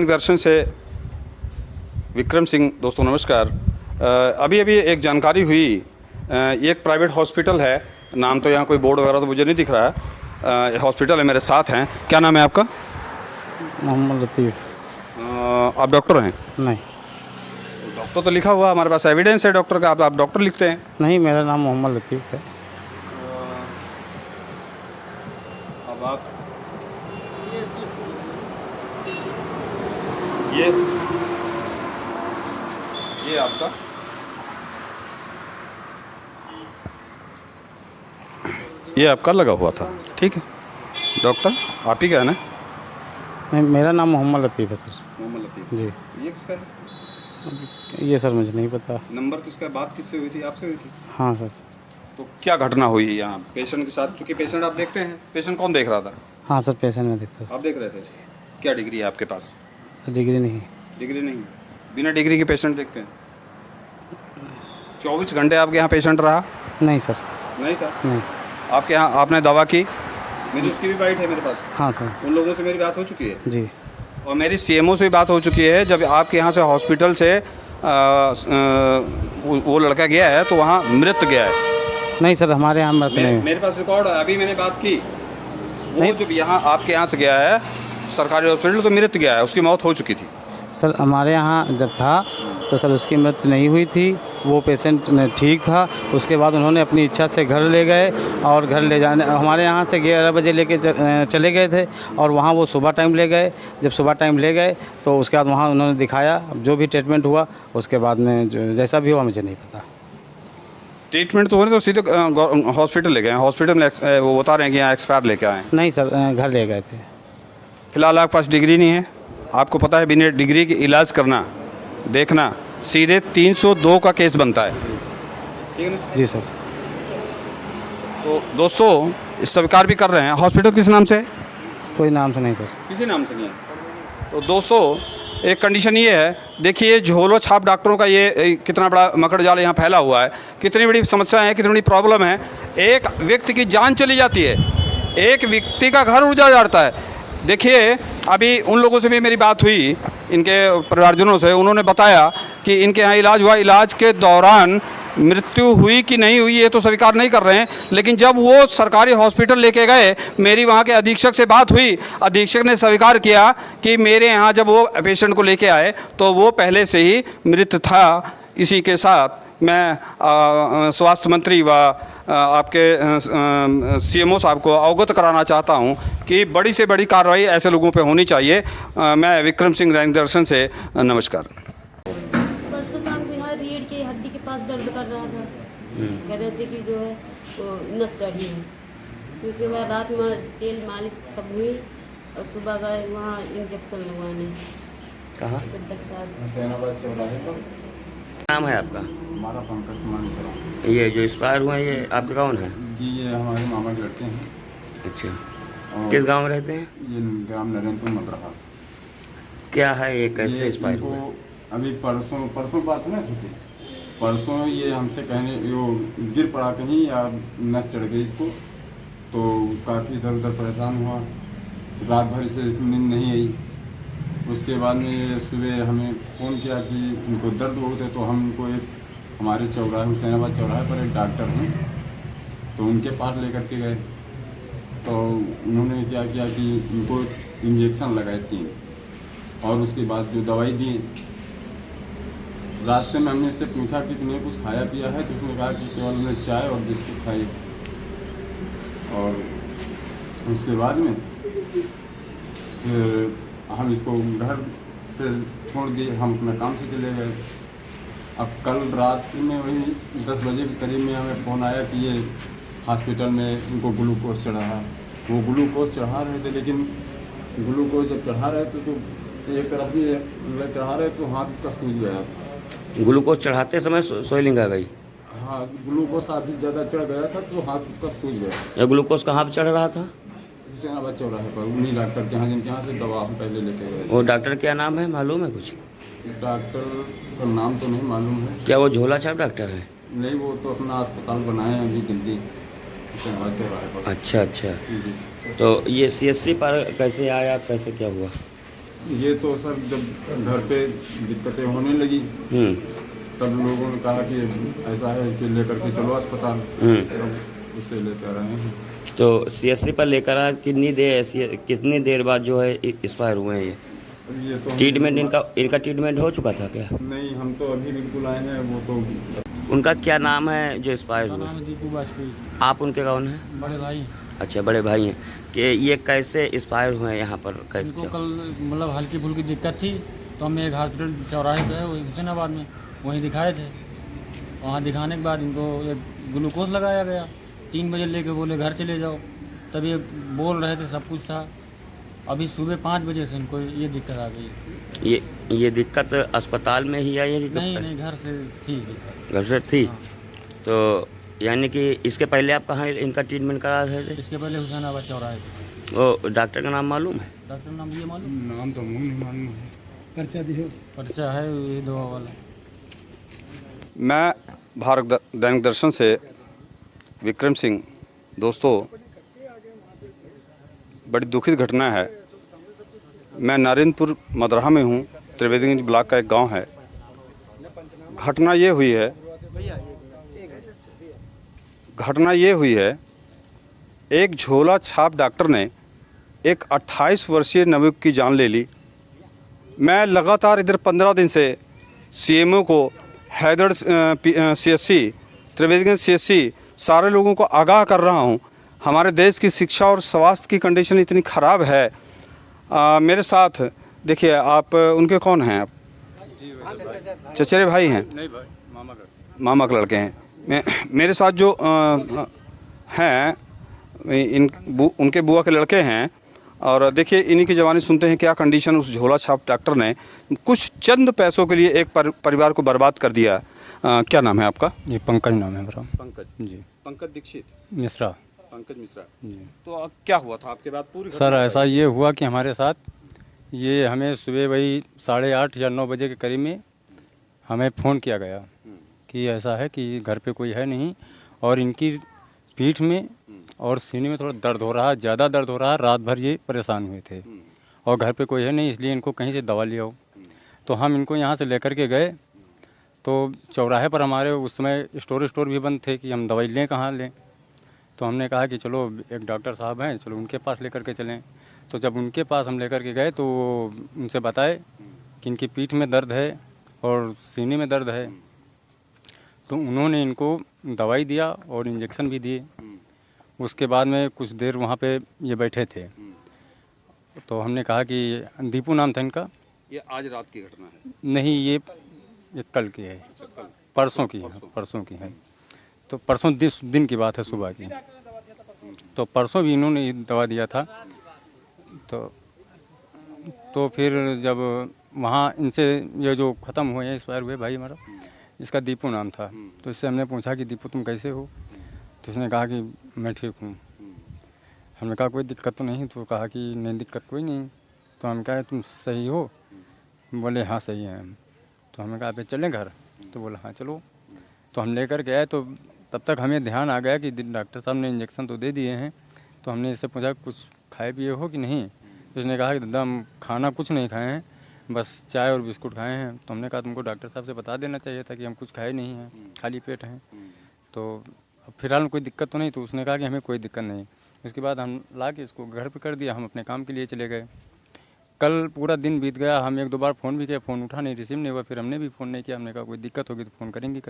दैनिक दर्शन से विक्रम सिंह। दोस्तों नमस्कार। अभी एक जानकारी हुई, ये एक प्राइवेट हॉस्पिटल है, नाम तो यहाँ कोई बोर्ड वगैरह तो मुझे नहीं दिख रहा है। हॉस्पिटल है, मेरे साथ हैं। क्या नाम है आपका? मोहम्मद लतीफ़। आप डॉक्टर हैं? नहीं। डॉक्टर तो लिखा हुआ हमारे पास, एविडेंस है डॉक्टर का। आप डॉक्टर लिखते हैं? नहीं, मेरा नाम मोहम्मद लतीफ़ है। अब आप ये आपका ये आपका लगा हुआ था, ठीक है डॉक्टर, आप ही का है ना? नहीं, मेरा नाम मोहम्मद लतीफ़ है सर। मोहम्मद लतीफ़ जी। ये किसका है? ये सर मुझे नहीं पता। नंबर किसका है? बात किससे हुई थी? आपसे हुई थी? हाँ सर। तो क्या घटना हुई यहाँ पेशेंट के साथ? चूँकि पेशेंट आप देखते हैं, पेशेंट कौन देख रहा था? हाँ सर, पेशेंट में देखता आप देख रहे थे। क्या डिग्री है आपके पास? सर। डिग्री नहीं। डिग्री नहीं, बिना डिग्री के पेशेंट देखते हैं? 24 घंटे आपके यहाँ पेशेंट रहा? नहीं सर। नहीं था? नहीं। आपके यहाँ आपने दवा की? मेरी उसकी भी बाइट है मेरे पास। हाँ सर। उन लोगों से मेरी बात हो चुकी है जी। और मेरी सीएमओ से भी बात हो चुकी है। जब आपके यहाँ से हॉस्पिटल से वो लड़का गया है तो वहाँ मृत गया है। नहीं सर, हमारे यहाँ मृत नहीं। मेरे पास रिकॉर्ड है, अभी मैंने बात की। वो जब यहाँ आपके यहाँ से गया है सरकारी हॉस्पिटल तो मृत गया है, उसकी मौत हो चुकी थी। सर हमारे यहाँ जब था तो सर उसकी मृत्यु नहीं हुई थी, वो पेशेंट ठीक था। उसके बाद उन्होंने अपनी इच्छा से घर ले गए और घर ले जाने हमारे यहाँ से 11 बजे लेके चले गए थे और वहाँ वो सुबह टाइम ले गए। जब सुबह टाइम ले गए तो उसके बाद वहाँ उन्होंने दिखाया, जो भी ट्रीटमेंट हुआ उसके बाद में जो जैसा भी हुआ मुझे नहीं पता। ट्रीटमेंट तो हो रही तो सीधे हॉस्पिटल ले गए? हॉस्पिटल में वो बता रहे हैं कि यहाँ एक्सपायर लेके आए? नहीं सर, घर ले गए थे। फिलहाल आपके पास डिग्री नहीं है, आपको पता है बिना डिग्री के इलाज करना, देखना सीधे 302 का केस बनता है, ठीक है ना? जी सर। तो दोस्तों स्वीकार भी कर रहे हैं। हॉस्पिटल किस नाम से है? कोई नाम से नहीं सर। किसी नाम से नहीं है। तो दोस्तों एक कंडीशन ये है, देखिए झोलो छाप डॉक्टरों का ये कितना बड़ा मकड़ जाल यहाँ फैला हुआ है, कितनी बड़ी समस्या है, कितनी बड़ी प्रॉब्लम है। एक व्यक्ति की जान चली जाती है, एक व्यक्ति का घर उजाड़ जाता है। देखिए अभी उन लोगों से भी मेरी बात हुई, इनके परिवारजनों से, उन्होंने बताया कि इनके यहाँ इलाज हुआ, इलाज के दौरान मृत्यु हुई कि नहीं हुई ये तो स्वीकार नहीं कर रहे हैं। लेकिन जब वो सरकारी हॉस्पिटल लेके गए, मेरी वहाँ के अधीक्षक से बात हुई, अधीक्षक ने स्वीकार किया कि मेरे यहाँ जब वो पेशेंट को लेके आए तो वो पहले से ही मृत था। इसी के साथ मैं स्वास्थ्य मंत्री व आपके सीएमओ साहब को अवगत कराना चाहता हूं कि बड़ी से बड़ी कार्रवाई ऐसे लोगों पे होनी चाहिए। मैं विक्रम सिंह दैनिक दर्शन से नमस्कार। परसों शाम को यहाँ रीढ़ की हड्डी के पास दर्द कर रहा था, कह रहे थे कि जो है वो नस चढ़ी है। फिर उसके बाद रात में तेल मालिश सब हुई और सुबह गए वहाँ इंजेक्शन लगवाने। कहाँ? नाम है आपका? हमारा पंकज कुमार मिश्रा। ये जो एक्सपायर हुए हैं ये आपके कौन है? जी ये हमारे मामा के लड़के हैं। अच्छा, किस गांव में रहते हैं? ये ग्राम नरेंद्रपुर मदरहा। क्या है ये, कैसे एक्सपायर इनको हुए? अभी परसों बात है ना छुट्टी, परसों ये हमसे कहने वो गिर पड़ा कहीं या नस चढ़ गई इसको, तो काफ़ी इधर उधर परेशान हुआ, रात भर से नींद नहीं आई। उसके बाद में सुबह हमें फ़ोन किया कि इनको दर्द बहुत है, तो हमको एक हमारे चौराहे हुसैनाबाद चौराहे पर एक डॉक्टर हैं तो उनके पास लेकर के गए। तो उन्होंने क्या किया कि इनको इंजेक्शन लगाए 3 और उसके बाद जो दवाई दी। रास्ते में हमने इससे पूछा कि तुमने कुछ खाया पिया है, तो उसने कहा कि केवल उन्होंने चाय और बिस्कुट खाए। और उसके बाद में फिर हम इसको घर पे छोड़ दिए, हम अपने काम से चले गए। अब कल रात में वही 10 बजे के करीब में हमें फ़ोन आया कि ये हॉस्पिटल में इनको ग्लूकोज चढ़ा। वो ग्लूकोज चढ़ा रहे थे, लेकिन ग्लूकोज जब चढ़ा रहे थे तो एक तरफ भी चढ़ा रहे तो हाथ का सूज गया। ग्लूकोज चढ़ाते समय स्वेलिंग आ गई? हाँ, ग्लूकोज काफ़ी ज़्यादा चढ़ गया था तो हाथ उसका सूज गया। ये ग्लूकोज कहाँ पे चढ़ रहा था? हुसैनाबाद चौराहे पर उन्हीं डॉक्टर के यहाँ जिनके यहाँ से दवा हम पहले लेते गए। वो डॉक्टर क्या नाम है, मालूम है कुछ? डॉक्टर का नाम तो नहीं मालूम है। क्या वो झोला छाप डॉक्टर है? नहीं, वो तो अपना अस्पताल बनाए हैं अभी दिल्ली हुसैनाबाद चौराहे पर। अच्छा अच्छा। जी। तो ये CSC पर कैसे आया, कैसे क्या हुआ? ये तो सर जब घर पे दिक्कतें होने लगी तब लोगों ने कहा कि ऐसा है कि लेकर के चलो अस्पताल, तब उसे लेकर आए हैं। तो सीएससी पर लेकर आए, कितनी देर बाद जो है एक्सपायर हुए हैं ये तो ट्रीटमेंट इनका ट्रीटमेंट हो चुका था क्या? नहीं, हम तो अभी बिल्कुल आए हैं। वो तो उनका क्या नाम है जो एक्सपायर हुआ? नाम है दीपू वाजपेयी, आप उनके कौन हैं? बड़े भाई। अच्छा, बड़े भाई हैं। कि ये कैसे एक्सपायर हुए हैं यहाँ पर, कैसे इनको क्या? कल मतलब हल्की फुल्की दिक्कत थी तो हम एक हॉस्पिटल चौराहे पे है वही हुसैनाबाद में, वहीं दिखाए थे। वहाँ दिखाने के बाद इनको एक ग्लूकोज लगाया गया। 3 बजे लेके बोले घर चले जाओ, तब ये बोल रहे थे, सब कुछ था। अभी सुबह 5 बजे से इनको ये दिक्कत आ गई। ये दिक्कत अस्पताल में ही आई है? नहीं, घर से थी दिक्कत। घर से थी? हाँ। तो यानी कि इसके पहले आप कहाँ इनका ट्रीटमेंट करा रहे थे? इसके पहले हुसैनाबाद चौराहे पे। वो डॉक्टर का नाम मालूम है? डॉक्टर नाम ये मालूम? नाम तो मुँह नहीं मालूम है। पर्चा है ये दवा वाला। मैं भारत दैनिक दर्शन से विक्रम सिंह। दोस्तों, बड़ी दुखद घटना है। मैं नारायणपुर मदरहा में हूँ, त्रिवेदीगंज ब्लॉक का एक गांव है। घटना ये हुई है, एक झोला छाप डॉक्टर ने एक 28 वर्षीय नवयुवक की जान ले ली। मैं लगातार इधर 15 दिन से सीएमओ को, हैदर सीएससी, त्रिवेदीगंज सीएससी, सारे लोगों को आगाह कर रहा हूँ। हमारे देश की शिक्षा और स्वास्थ्य की कंडीशन इतनी ख़राब है। मेरे साथ देखिए, आप उनके कौन हैं? आप चचेरे भाई हैं? नहीं भाई, मामा के लड़के हैं। मेरे साथ जो हैं उनके बुआ के लड़के हैं। और देखिए, इन्हीं की जवानी सुनते हैं क्या कंडीशन उस झोला छाप डॉक्टर ने कुछ चंद पैसों के लिए एक परिवार को बर्बाद कर दिया। क्या नाम है आपका? जी, पंकज नाम है मेरा। पंकज जी, पंकज दीक्षित, मिश्रा। पंकज मिश्रा जी तो अब क्या हुआ था आपके बाद? पूरी सर, ऐसा ये हुआ कि हमारे साथ ये हमें सुबह वही 8:30 या 9 बजे के करीब में हमें फ़ोन किया गया कि ऐसा है कि घर पे कोई है नहीं और इनकी पीठ में और सीने में थोड़ा दर्द हो रहा है, ज़्यादा दर्द हो रहा है। रात भर ये परेशान हुए थे और घर पे कोई है नहीं, इसलिए इनको कहीं से दवा ले आओ। तो हम इनको यहाँ से लेकर के गए तो चौराहे पर हमारे उस समय स्टोर भी बंद थे कि हम दवाई लें कहाँ लें। तो हमने कहा कि चलो एक डॉक्टर साहब हैं, चलो उनके पास लेकर के चलें। तो जब उनके पास हम लेकर के गए तो उनसे बताए कि इनकी पीठ में दर्द है और सीने में दर्द है। तो उन्होंने इनको दवाई दिया और इंजेक्शन भी दिए। उसके बाद में कुछ देर वहाँ पे ये बैठे थे। तो हमने कहा कि दीपू नाम था इनका। ये आज रात की घटना है? नहीं, ये कल की है, परसों की है, परसों की है। तो परसों दिन की बात है, सुबह की। तो परसों भी इन्होंने दवा दिया था। तो फिर जब वहाँ इनसे ये जो ख़त्म हुए हैं, एक्सपायर हुए भाई हमारा, इसका दीपू नाम था। तो इससे हमने पूछा कि दीपू तुम कैसे हो? तो इसने कहा कि मैं ठीक हूँ। हमने कहा कोई दिक्कत तो नहीं? तो कहा कि नहीं, दिक्कत कोई नहीं। तो हम कहा तुम सही हो? बोले हाँ सही है हम। तो हमने कहा पे चलें घर? तो बोला हाँ चलो। तो हम लेकर गए तो तब तक हमें ध्यान आ गया कि डॉक्टर साहब ने इंजेक्शन तो दे दिए हैं। तो हमने इससे पूछा कुछ खाए पिए हो कि नहीं? तो इसने कहा कि दादा हम खाना कुछ नहीं खाए हैं, बस चाय और बिस्कुट खाए हैं। तो हमने कहा तुमको डॉक्टर साहब से बता देना चाहिए था कि हम कुछ खाए नहीं हैं, खाली पेट हैं। तो फिलहाल कोई दिक्कत तो नहीं। तो उसने कहा कि हमें कोई दिक्कत नहीं। उसके बाद हम ला के इसको घर पे कर दिया, हम अपने काम के लिए चले गए। कल पूरा दिन बीत गया, हम 1-2 बार फ़ोन भी किया, फ़ोन उठा नहीं, रिसीव नहीं हुआ। फिर हमने भी फ़ोन नहीं किया, हमने कहा कोई दिक्कत होगी तो फ़ोन करेंगे।